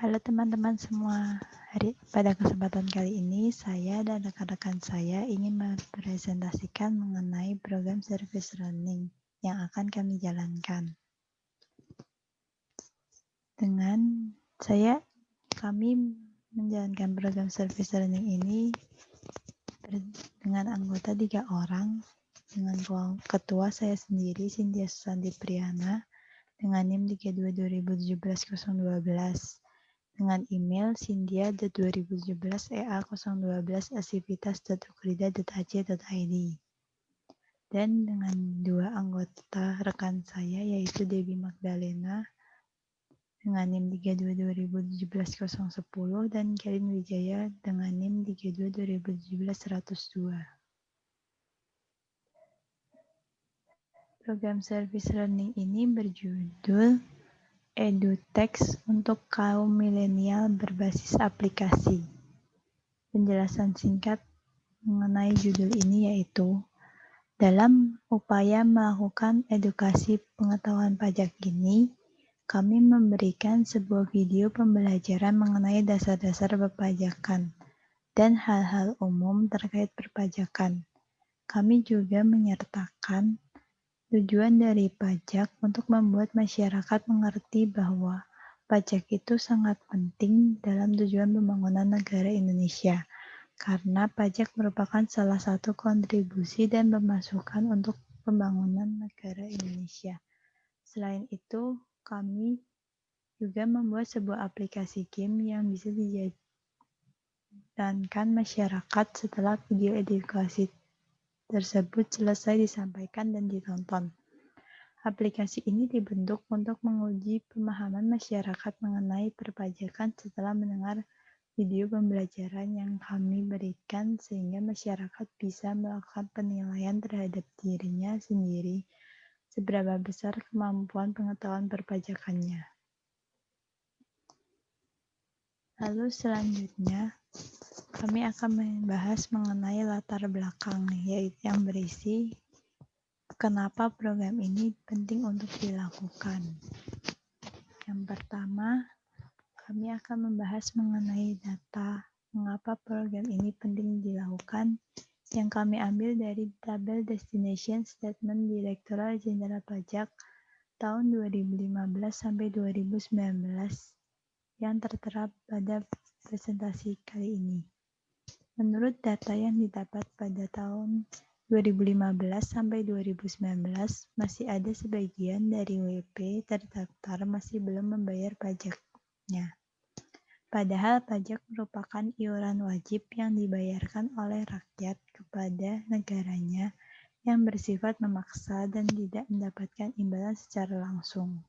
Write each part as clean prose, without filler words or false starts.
Halo teman-teman semua, pada kesempatan kali ini saya dan rekan-rekan saya ingin mempresentasikan mengenai program service learning yang akan kami jalankan. Kami menjalankan program service learning ini dengan anggota 3 orang, dengan ketua saya sendiri, Cynthia Susanti Priyana, dengan NIM 322017-012. Dengan email cynthia.2017ea012@sivitas.ukrida.ac.id dan dengan 2 anggota rekan saya yaitu Debbie Magdalena dengan NIM 322017-010 dan Kelin Wijaya dengan NIM 322017-102. Program service learning ini berjudul EduText untuk kaum milenial berbasis aplikasi. Penjelasan singkat mengenai judul ini yaitu, dalam upaya melakukan edukasi pengetahuan pajak ini, kami memberikan sebuah video pembelajaran mengenai dasar-dasar perpajakan dan hal-hal umum terkait perpajakan. Kami juga menyertakan tujuan dari pajak untuk membuat masyarakat mengerti bahwa pajak itu sangat penting dalam tujuan pembangunan negara Indonesia, karena pajak merupakan salah satu kontribusi dan pemasukan untuk pembangunan negara Indonesia. Selain itu, kami juga membuat sebuah aplikasi game yang bisa dijalankan masyarakat setelah video edukasi tersebut selesai disampaikan dan ditonton. Aplikasi ini dibentuk untuk menguji pemahaman masyarakat mengenai perpajakan setelah mendengar video pembelajaran yang kami berikan sehingga masyarakat bisa melakukan penilaian terhadap dirinya sendiri seberapa besar kemampuan pengetahuan perpajakannya. Lalu selanjutnya kami akan membahas mengenai latar belakang yaitu yang berisi kenapa program ini penting untuk dilakukan. Yang pertama, kami akan membahas mengenai data mengapa program ini penting dilakukan yang kami ambil dari tabel Destination Statement Direktorat Jenderal Pajak tahun 2015 sampai 2019 yang tertera pada presentasi kali ini. Menurut data yang didapat pada tahun 2015 sampai 2019, masih ada sebagian dari WP terdaftar masih belum membayar pajaknya. Padahal pajak merupakan iuran wajib yang dibayarkan oleh rakyat kepada negaranya yang bersifat memaksa dan tidak mendapatkan imbalan secara langsung.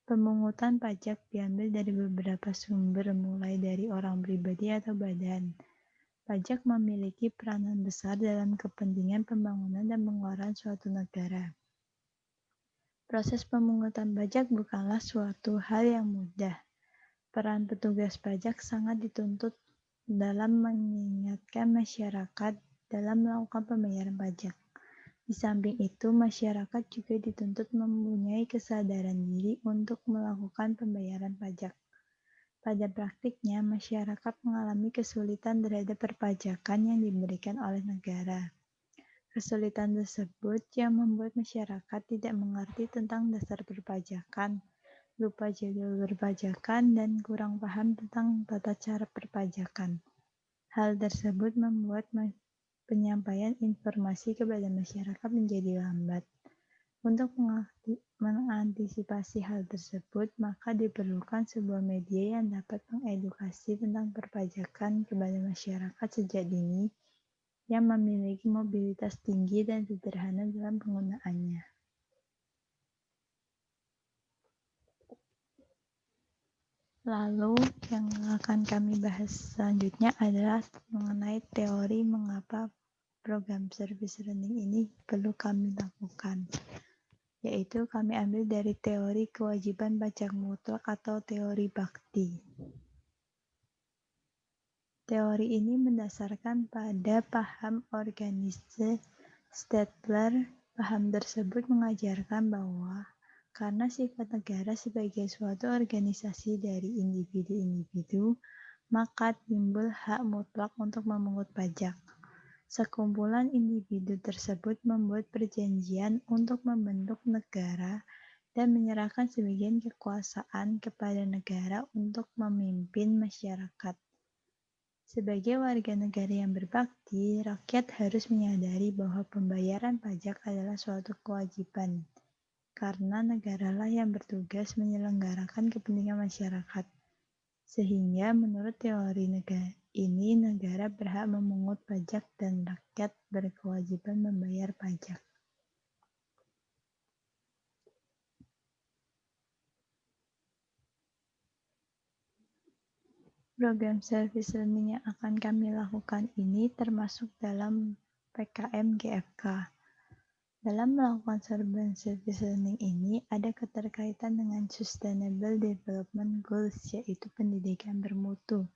Pemungutan pajak diambil dari beberapa sumber mulai dari orang pribadi atau badan. Pajak memiliki peranan besar dalam kepentingan pembangunan dan pengeluaran suatu negara. Proses pemungutan pajak bukanlah suatu hal yang mudah. Peran petugas pajak sangat dituntut dalam mengingatkan masyarakat dalam melakukan pembayaran pajak. Di samping itu, masyarakat juga dituntut mempunyai kesadaran diri untuk melakukan pembayaran pajak. Pada praktiknya, masyarakat mengalami kesulitan terhadap perpajakan yang diberikan oleh negara. Kesulitan tersebut yang membuat masyarakat tidak mengerti tentang dasar perpajakan, lupa jadwal perpajakan, dan kurang paham tentang tata cara perpajakan. Hal tersebut membuat penyampaian informasi kepada masyarakat menjadi lambat. Untuk mengantisipasi hal tersebut, maka diperlukan sebuah media yang dapat mengedukasi tentang perpajakan kepada masyarakat sejak dini yang memiliki mobilitas tinggi dan sederhana dalam penggunaannya. Lalu yang akan kami bahas selanjutnya adalah mengenai teori mengapa program service learning ini perlu kami lakukan, yaitu kami ambil dari teori kewajiban pajak mutlak atau teori Bakti. Teori ini mendasarkan pada paham organisasi Stadler. Paham tersebut mengajarkan bahwa Karena sifat negara sebagai suatu organisasi dari individu-individu, maka timbul hak mutlak untuk memungut pajak. Sekumpulan individu tersebut membuat perjanjian untuk membentuk negara dan menyerahkan sebagian kekuasaan kepada negara untuk memimpin masyarakat. Sebagai warga negara yang berbakti, rakyat harus menyadari bahwa pembayaran pajak adalah suatu kewajiban, karena negaralah yang bertugas menyelenggarakan kepentingan masyarakat. Sehingga menurut teori negara berhak memungut pajak dan rakyat berkewajiban membayar pajak. Program service learning yang akan kami lakukan ini termasuk dalam PKM GFK. Dalam melakukan service learning ini ada keterkaitan dengan Sustainable Development Goals, yaitu pendidikan bermutu.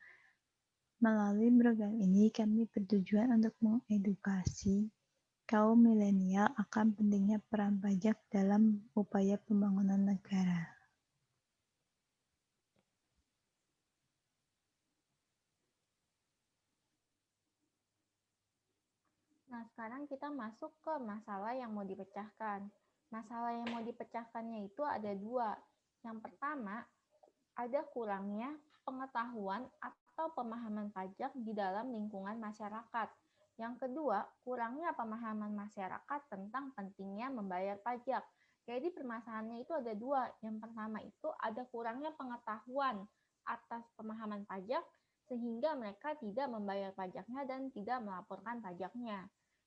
Melalui program ini kami bertujuan untuk mengedukasi kaum milenial akan pentingnya peran pajak dalam upaya pembangunan negara. Nah, sekarang kita masuk ke masalah yang mau dipecahkan. Masalah yang mau dipecahkannya itu ada dua. Yang pertama, ada kurangnya pengetahuan atau pemahaman pajak di dalam lingkungan masyarakat. Yang kedua, kurangnya pemahaman masyarakat tentang pentingnya membayar pajak. Jadi permasalahannya itu ada dua. Yang pertama itu ada kurangnya pengetahuan atas pemahaman pajak sehingga mereka tidak membayar pajaknya dan tidak melaporkan pajaknya.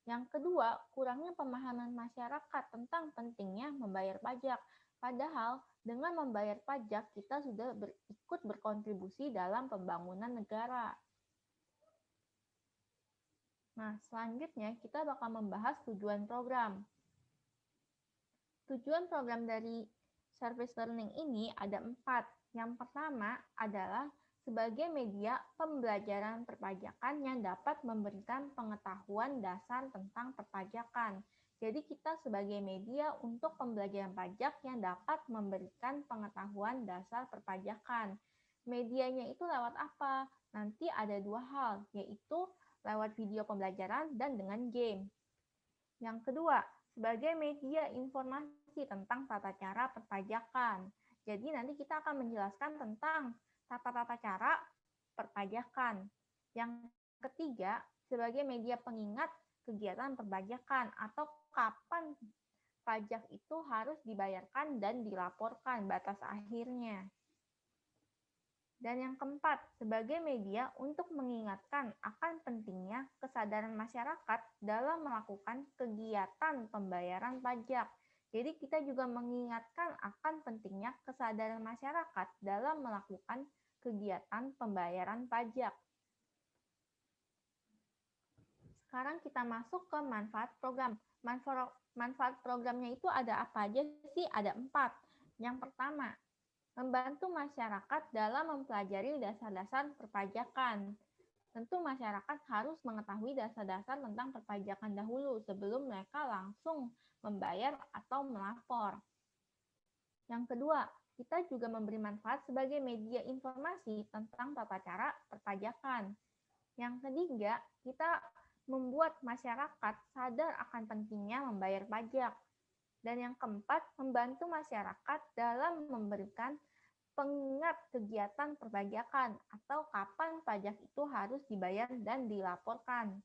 Yang kedua, kurangnya pemahaman masyarakat tentang pentingnya membayar pajak. Padahal dengan membayar pajak kita sudah ikut berkontribusi dalam pembangunan negara. Nah, selanjutnya kita bakal membahas tujuan program. Tujuan program dari service learning ini ada 4. Yang pertama adalah sebagai media pembelajaran perpajakan yang dapat memberikan pengetahuan dasar tentang perpajakan. Jadi kita sebagai media untuk pembelajaran pajak yang dapat memberikan pengetahuan dasar perpajakan. Medianya itu lewat apa? Nanti ada dua hal, yaitu lewat video pembelajaran dan dengan game. Yang kedua, sebagai media informasi tentang tata cara perpajakan. Jadi nanti kita akan menjelaskan tentang tata cara perpajakan. Yang ketiga, sebagai media pengingat kegiatan perpajakan atau kapan pajak itu harus dibayarkan dan dilaporkan batas akhirnya. Dan yang keempat, sebagai media untuk mengingatkan akan pentingnya kesadaran masyarakat dalam melakukan kegiatan pembayaran pajak. Jadi kita juga mengingatkan akan pentingnya kesadaran masyarakat dalam melakukan kegiatan pembayaran pajak. Sekarang kita masuk ke manfaat program. Manfaat programnya itu ada apa aja sih? Ada 4. Yang pertama, membantu masyarakat dalam mempelajari dasar-dasar perpajakan. Tentu masyarakat harus mengetahui dasar-dasar tentang perpajakan dahulu sebelum mereka langsung membayar atau melapor. Yang kedua, kita juga memberi manfaat sebagai media informasi tentang tata cara perpajakan. Yang ketiga, kita membuat masyarakat sadar akan pentingnya membayar pajak. Dan yang keempat, membantu masyarakat dalam memberikan pengingat kegiatan perpajakan atau kapan pajak itu harus dibayar dan dilaporkan.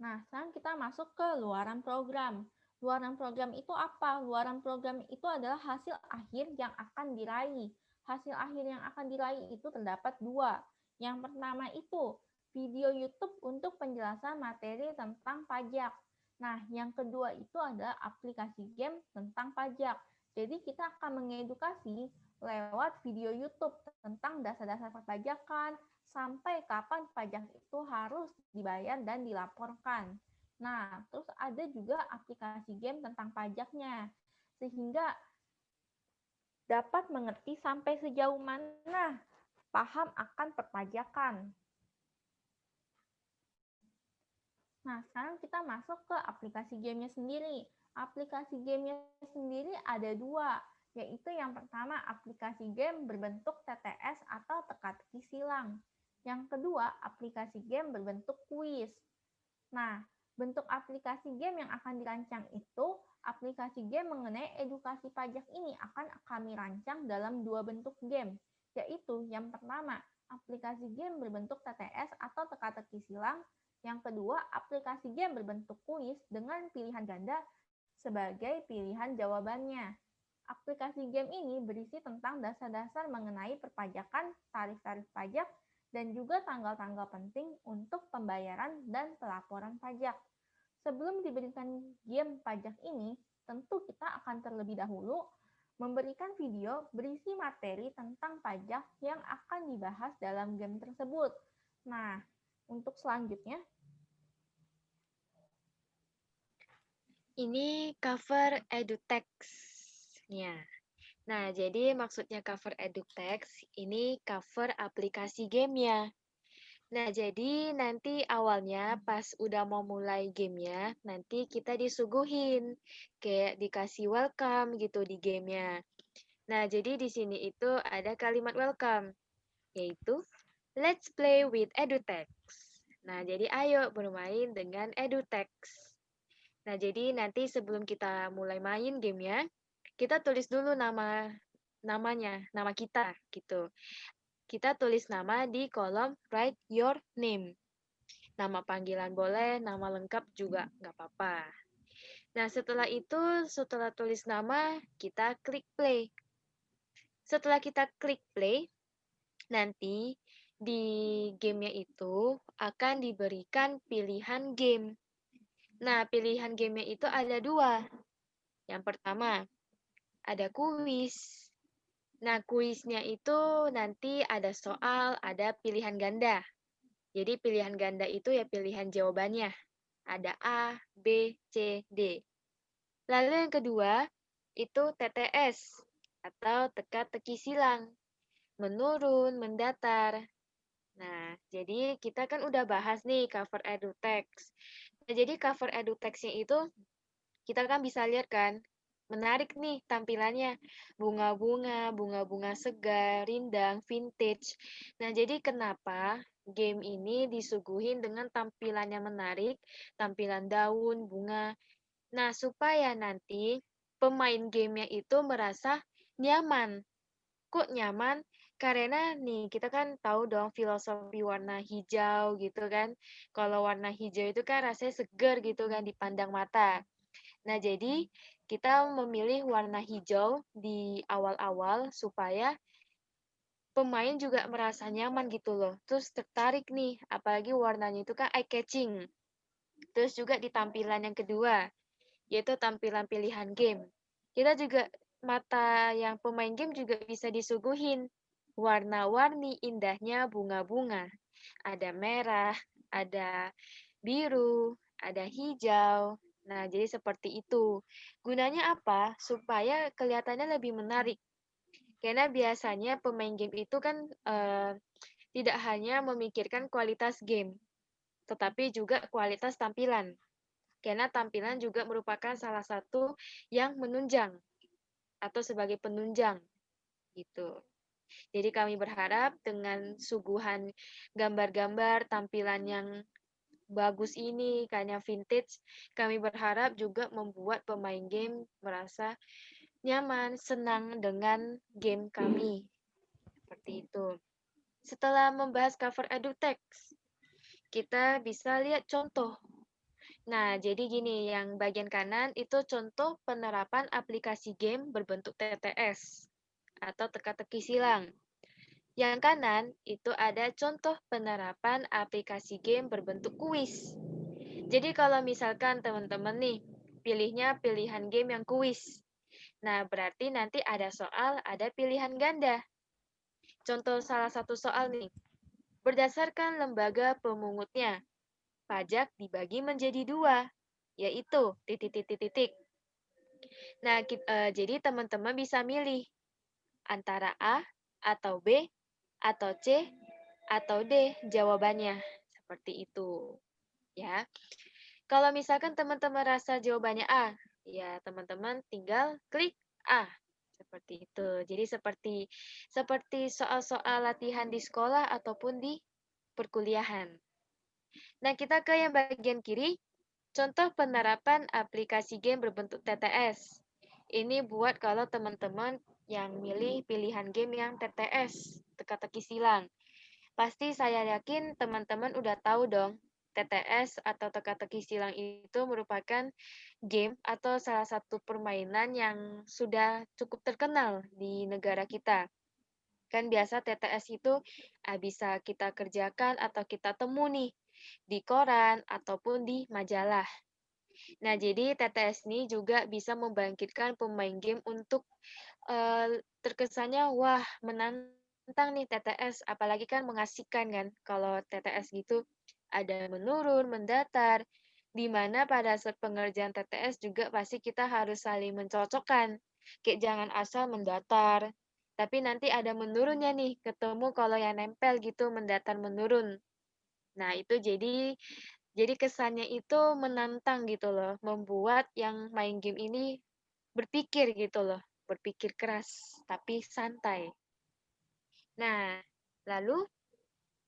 Nah, sekarang kita masuk ke luaran program. Luaran program itu apa? Luaran program itu adalah hasil akhir yang akan diraih. Hasil akhir yang akan diraih itu terdapat 2. Yang pertama itu video YouTube untuk penjelasan materi tentang pajak. Nah, yang kedua itu adalah aplikasi game tentang pajak. Jadi kita akan mengedukasi lewat video YouTube tentang dasar-dasar perpajakan, sampai kapan pajak itu harus dibayar dan dilaporkan. Nah, terus ada juga aplikasi game tentang pajaknya, sehingga dapat mengerti sampai sejauh mana paham akan perpajakan. Nah, sekarang kita masuk ke aplikasi gamenya sendiri. Aplikasi gamenya sendiri ada dua, yaitu yang pertama aplikasi game berbentuk TTS atau teka-teki silang. Yang kedua, aplikasi game berbentuk kuis. Nah, bentuk aplikasi game yang akan dirancang itu, aplikasi game mengenai edukasi pajak ini akan kami rancang dalam dua bentuk game, yaitu yang pertama, aplikasi game berbentuk TTS atau teka-teki silang. Yang kedua, aplikasi game berbentuk kuis dengan pilihan ganda sebagai pilihan jawabannya. Aplikasi game ini berisi tentang dasar-dasar mengenai perpajakan, tarif-tarif pajak, dan juga tanggal-tanggal penting untuk pembayaran dan pelaporan pajak. Sebelum diberikan game pajak ini, tentu kita akan terlebih dahulu memberikan video berisi materi tentang pajak yang akan dibahas dalam game tersebut. Nah, untuk selanjutnya, ini cover edutext-nya. Nah, jadi maksudnya cover edutext, ini cover aplikasi gamenya. Nah, jadi nanti awalnya pas udah mau mulai gamenya, nanti kita disuguhin, kayak dikasih welcome gitu di gamenya. Nah, jadi di sini itu ada kalimat welcome, yaitu Let's play with edutext. Nah, jadi ayo bermain dengan edutext. Nah, jadi nanti sebelum kita mulai main gamenya, kita tulis dulu namanya, nama kita gitu. Kita tulis nama di kolom write your name. Nama panggilan boleh, nama lengkap juga nggak apa-apa. Nah, setelah itu, setelah tulis nama, kita klik play. Setelah kita klik play, nanti di gamenya itu akan diberikan pilihan game. Nah, pilihan gamenya itu ada dua. Yang pertama, ada kuis. Nah, kuisnya itu nanti ada soal, ada pilihan ganda. Jadi pilihan ganda itu ya pilihan jawabannya. Ada A, B, C, D. Lalu yang kedua, itu TTS atau teka-teki silang. Menurun, mendatar. Nah, jadi kita kan udah bahas nih cover edutext. Nah, jadi cover edutext-nya itu kita kan bisa lihat kan, menarik nih tampilannya. Bunga-bunga, bunga-bunga segar, rindang, vintage. Nah, jadi kenapa game ini disuguhin dengan tampilannya menarik, tampilan daun, bunga. Nah, supaya nanti pemain gamenya itu merasa nyaman. Kok nyaman? Karena nih, kita kan tahu dong filosofi warna hijau gitu kan. Kalau warna hijau itu kan rasanya segar gitu kan dipandang mata. Nah, jadi kita memilih warna hijau di awal-awal supaya pemain juga merasa nyaman gitu loh. Terus tertarik nih, apalagi warnanya itu kan eye-catching. Terus juga di tampilan yang kedua, yaitu tampilan pilihan game. Kita juga, mata yang pemain game juga bisa disuguhin warna-warni indahnya bunga-bunga. Ada merah, ada biru, ada hijau. Nah, jadi seperti itu. Gunanya apa? Supaya kelihatannya lebih menarik. Karena biasanya pemain game itu kan tidak hanya memikirkan kualitas game, tetapi juga kualitas tampilan. Karena tampilan juga merupakan salah satu yang menunjang atau sebagai penunjang gitu. Jadi kami berharap dengan suguhan gambar-gambar tampilan yang bagus ini, kayaknya vintage, kami berharap juga membuat pemain game merasa nyaman, senang dengan game kami. Seperti itu. Setelah membahas cover edutext, kita bisa lihat contoh. Nah, jadi gini, yang bagian kanan itu contoh penerapan aplikasi game berbentuk TTS atau teka-teki silang. Yang kanan itu ada contoh penerapan aplikasi game berbentuk kuis. Jadi kalau misalkan teman-teman nih, pilihnya pilihan game yang kuis. Nah, berarti nanti ada soal, ada pilihan ganda. Contoh salah satu soal nih. Berdasarkan lembaga pemungutnya, pajak dibagi menjadi dua, yaitu titik-titik-titik. Nah, jadi teman-teman bisa milih antara A atau B atau C atau D jawabannya. Seperti itu. Ya. Kalau misalkan teman-teman rasa jawabannya A, Ya, teman-teman tinggal klik A. Seperti itu. Jadi seperti soal-soal latihan di sekolah ataupun di perkuliahan. Nah, kita ke yang bagian kiri. Contoh penerapan aplikasi game berbentuk TTS. Ini buat kalau teman-teman yang milih pilihan game yang TTS, teka-teki silang. Pasti saya yakin teman-teman udah tahu dong, TTS atau teka-teki silang itu merupakan game atau salah satu permainan yang sudah cukup terkenal di negara kita. Kan biasa TTS itu bisa kita kerjakan atau kita temu nih di koran ataupun di majalah. Nah, jadi TTS ini juga bisa membangkitkan pemain game untuk terkesannya, wah menantang nih TTS, apalagi kan mengasihkan kan kalau TTS gitu ada menurun, mendatar, di mana pada saat pengerjaan TTS juga pasti kita harus saling mencocokkan. Kayak jangan asal mendatar, tapi nanti ada menurunnya nih, ketemu kalau yang nempel gitu mendatar menurun. Nah, itu jadi kesannya itu menantang gitu loh, membuat yang main game ini berpikir gitu loh, berpikir keras tapi santai. Nah, lalu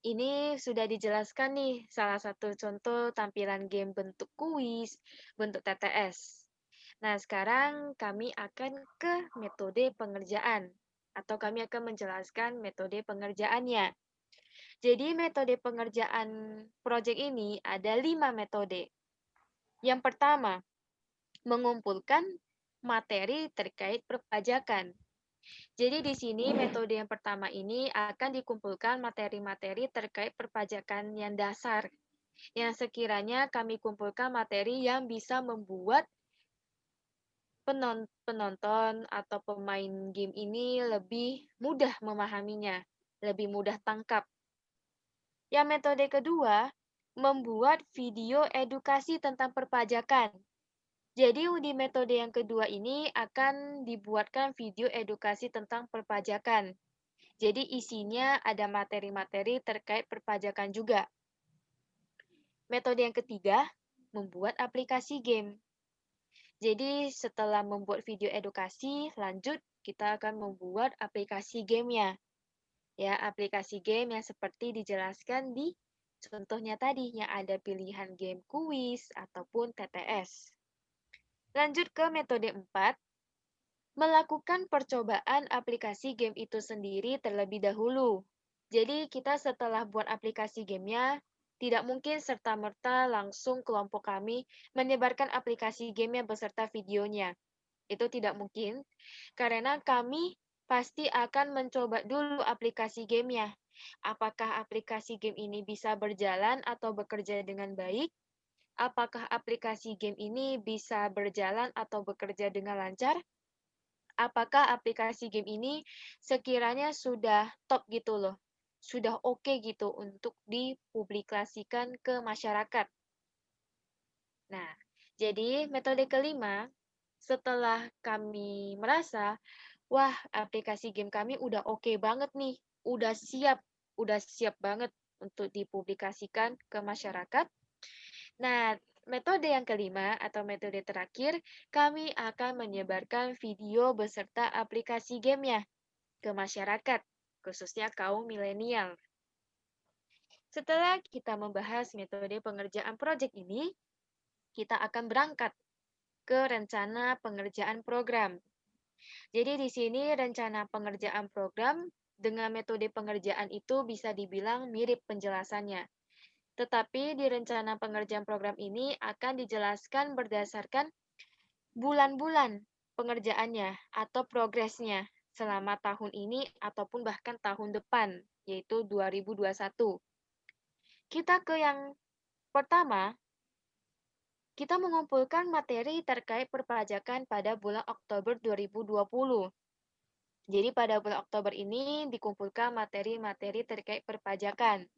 ini sudah dijelaskan nih salah satu contoh tampilan game bentuk kuis, bentuk TTS. Nah, sekarang kami akan ke metode pengerjaan atau kami akan menjelaskan metode pengerjaannya. Jadi metode pengerjaan proyek ini ada 5 metode. Yang pertama, mengumpulkan materi terkait perpajakan. Jadi di sini metode yang pertama ini akan dikumpulkan materi-materi terkait perpajakan yang dasar. Yang sekiranya kami kumpulkan materi yang bisa membuat penonton atau pemain game ini lebih mudah memahaminya, lebih mudah tangkap. Yang metode kedua, membuat video edukasi tentang perpajakan. Jadi di metode yang kedua ini akan dibuatkan video edukasi tentang perpajakan. Jadi isinya ada materi-materi terkait perpajakan juga. Metode yang ketiga, membuat aplikasi game. Jadi setelah membuat video edukasi, lanjut kita akan membuat aplikasi gamenya. Ya, aplikasi game yang seperti dijelaskan di contohnya tadi, yang ada pilihan game kuis ataupun TTS. Lanjut ke metode 4, melakukan percobaan aplikasi game itu sendiri terlebih dahulu. Jadi kita setelah buat aplikasi gamenya, tidak mungkin serta-merta langsung kelompok kami menyebarkan aplikasi gamenya beserta videonya. Itu tidak mungkin, karena kami pasti akan mencoba dulu aplikasi gamenya. Apakah aplikasi game ini bisa berjalan atau bekerja dengan baik? Apakah aplikasi game ini bisa berjalan atau bekerja dengan lancar? Apakah aplikasi game ini sekiranya sudah top gitu loh, sudah oke gitu untuk dipublikasikan ke masyarakat. Nah, jadi metode kelima, setelah kami merasa, wah aplikasi game kami udah oke banget nih, udah siap banget untuk dipublikasikan ke masyarakat. Nah, metode yang kelima atau metode terakhir, kami akan menyebarkan video beserta aplikasi gamenya ke masyarakat, khususnya kaum milenial. Setelah kita membahas metode pengerjaan proyek ini, kita akan berangkat ke rencana pengerjaan program. Jadi di sini rencana pengerjaan program dengan metode pengerjaan itu bisa dibilang mirip penjelasannya. Tetapi di rencana pengerjaan program ini akan dijelaskan berdasarkan bulan-bulan pengerjaannya atau progresnya selama tahun ini ataupun bahkan tahun depan, yaitu 2021. Kita ke yang pertama, kita mengumpulkan materi terkait perpajakan pada bulan Oktober 2020. Jadi pada bulan Oktober ini dikumpulkan materi-materi terkait perpajakan.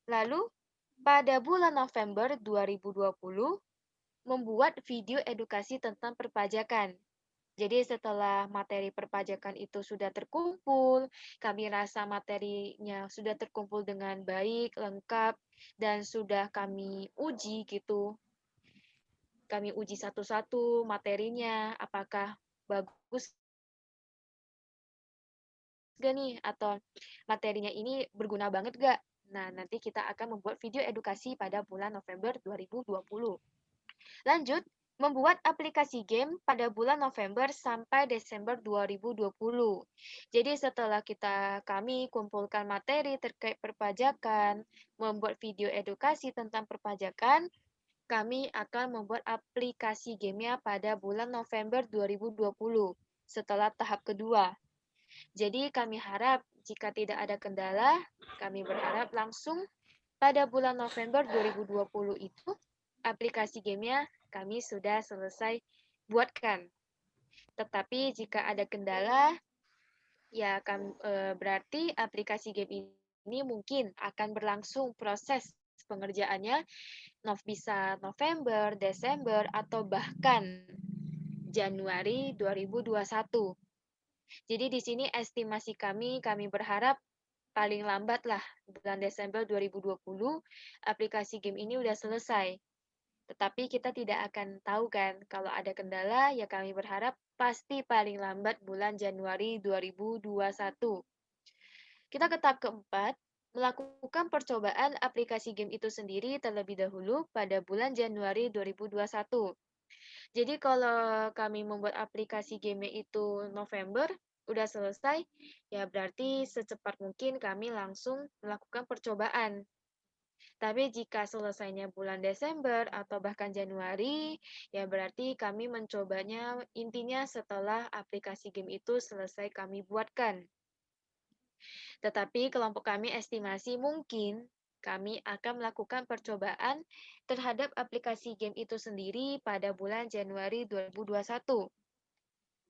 Lalu pada bulan November 2020, membuat video edukasi tentang perpajakan. Jadi setelah materi perpajakan itu sudah terkumpul, kami rasa materinya sudah terkumpul dengan baik, lengkap, dan sudah kami uji gitu. kami uji satu-satu materinya, apakah bagus gak nih, atau materinya ini berguna banget gak? Nah, nanti kita akan membuat video edukasi pada bulan November 2020. Lanjut, membuat aplikasi game pada bulan November sampai Desember 2020. Jadi setelah kami kumpulkan materi terkait perpajakan, membuat video edukasi tentang perpajakan, kami akan membuat aplikasi gamenya pada bulan November 2020 setelah tahap kedua. Jadi kami harap jika tidak ada kendala, kami berharap langsung pada bulan November 2020 itu aplikasi gamenya kami sudah selesai buatkan. Tetapi jika ada kendala, ya berarti aplikasi game ini mungkin akan berlangsung proses pengerjaannya bisa November, Desember, atau bahkan Januari 2021. Jadi di sini estimasi kami berharap paling lambat lah bulan Desember 2020 aplikasi game ini udah selesai. Tetapi kita tidak akan tahu kan kalau ada kendala, ya kami berharap pasti paling lambat bulan Januari 2021. Kita ke tahap keempat, melakukan percobaan aplikasi game itu sendiri terlebih dahulu pada bulan Januari 2021. Jadi kalau kami membuat aplikasi game itu November, udah selesai, ya berarti secepat mungkin kami langsung melakukan percobaan. Tapi jika selesainya bulan Desember atau bahkan Januari, ya berarti kami mencobanya intinya setelah aplikasi game itu selesai kami buatkan. Tetapi kelompok kami estimasi mungkin kami akan melakukan percobaan terhadap aplikasi game itu sendiri pada bulan Januari 2021.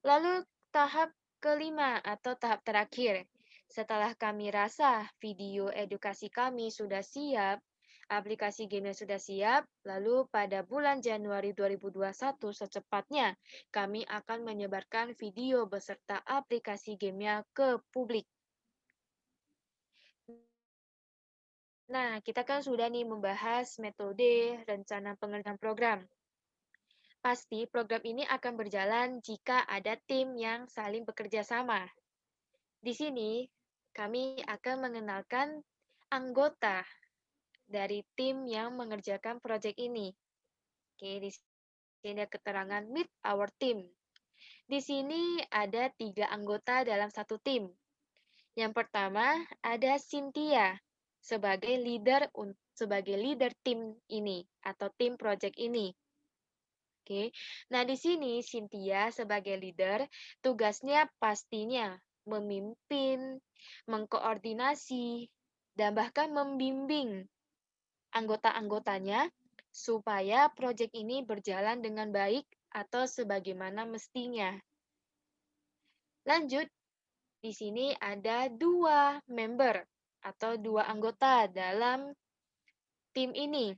Lalu tahap kelima atau tahap terakhir. Setelah kami rasa video edukasi kami sudah siap, aplikasi game sudah siap, lalu pada bulan Januari 2021 secepatnya kami akan menyebarkan video beserta aplikasi gamenya ke publik. Nah, kita kan sudah nih membahas metode rencana pengerjaan program. Pasti program ini akan berjalan jika ada tim yang saling bekerja sama. Di sini, kami akan mengenalkan anggota dari tim yang mengerjakan proyek ini. Oke, di sini ada keterangan meet our team. Di sini ada 3 anggota dalam satu tim. Yang pertama ada Cynthia sebagai leader tim ini atau tim project ini. Oke. Nah, di sini Cynthia sebagai leader tugasnya pastinya memimpin, mengkoordinasi, dan bahkan membimbing anggota-anggotanya supaya proyek ini berjalan dengan baik atau sebagaimana mestinya. Lanjut, di sini ada 2 member atau 2 anggota dalam tim ini.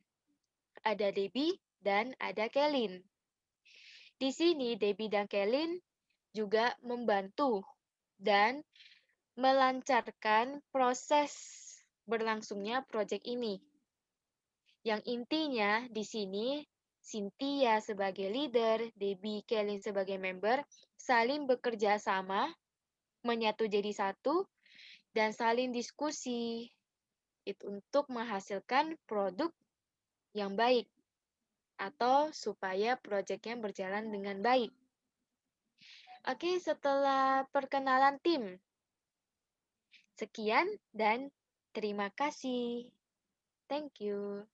Ada Debbie dan ada Kelin. Di sini Debbie dan Kelin juga membantu dan melancarkan proses berlangsungnya proyek ini. Yang intinya di sini Cynthia sebagai leader, Debbie, Kelin sebagai member, saling bekerja sama, menyatu jadi satu, dan saling diskusi untuk menghasilkan produk yang baik atau supaya proyeknya berjalan dengan baik. Oke, setelah perkenalan tim, sekian dan terima kasih. Thank you.